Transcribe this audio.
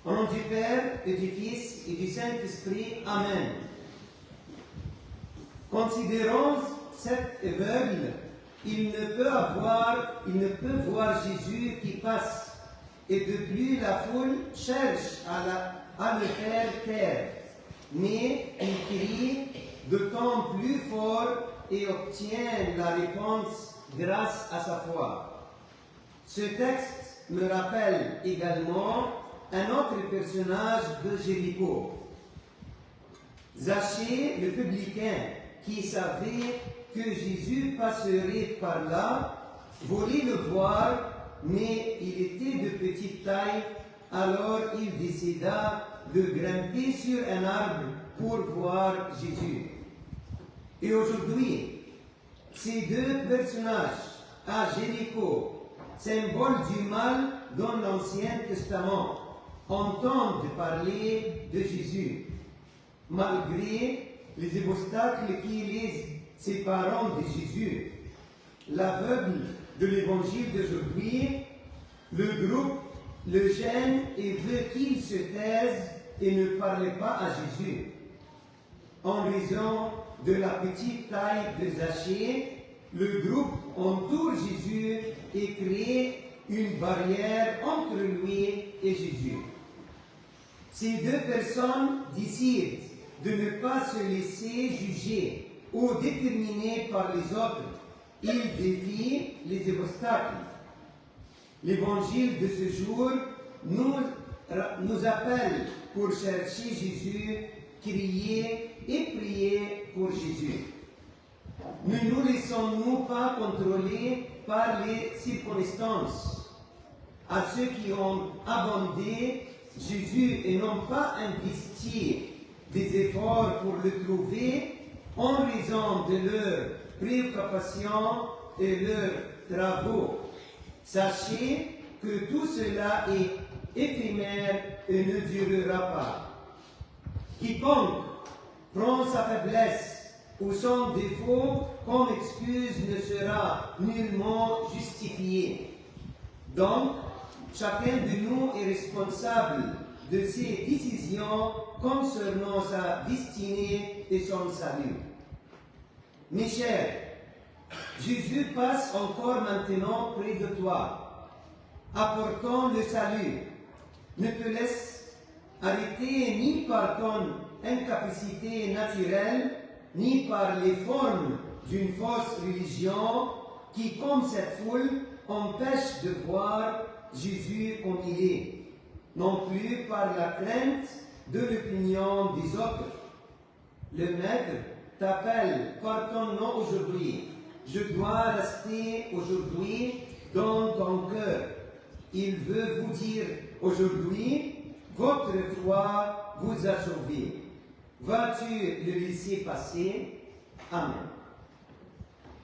Au nom du Père et du Fils et du Saint-Esprit. Amen. Considérons cet aveugle. Il ne peut voir Jésus qui passe, et de plus la foule cherche à le faire taire. Mais il crie d'autant plus fort et obtient la réponse grâce à sa foi. Ce texte me rappelle également un autre personnage de Jéricho. Zachée, le publicain, qui savait que Jésus passerait par là, voulait le voir, mais il était de petite taille, alors il décida de grimper sur un arbre pour voir Jésus. Et aujourd'hui, ces deux personnages, à Jéricho, symbole du mal dans l'Ancien Testament, entendent parler de Jésus, malgré les obstacles qui les séparent de Jésus. L'aveugle de l'évangile d'aujourd'hui, le groupe le gêne et veut qu'il se taise et ne parle pas à Jésus. En raison de la petite taille de Zachée, le groupe entoure Jésus et crée une barrière entre lui et Jésus. Ces deux personnes décident de ne pas se laisser juger ou déterminer par les autres. Ils défient les obstacles. L'évangile de ce jour nous appelle pour chercher Jésus, crier et prier pour Jésus. Ne nous laissons-nous pas contrôler par les circonstances. À ceux qui ont abandonné Jésus et n'ont pas investi des efforts pour le trouver en raison de leurs préoccupations et leurs travaux. Sachez que tout cela est éphémère et ne durera pas. Quiconque prend sa faiblesse ou son défaut comme excuse ne sera nullement justifié. Donc, chacun de nous est responsable de ses décisions concernant sa destinée et son salut. Mes chers, Jésus passe encore maintenant près de toi, apportant le salut. Ne te laisse arrêter ni par ton incapacité naturelle, ni par les formes d'une fausse religion qui, comme cette foule, empêche de voir Jésus comme il est, non plus par la crainte de l'opinion des autres. Le Maître t'appelle par ton nom aujourd'hui. Je dois rester aujourd'hui dans ton cœur. Il veut vous dire aujourd'hui, votre foi vous a sauvé. Vas-tu le laisser passer? Amen.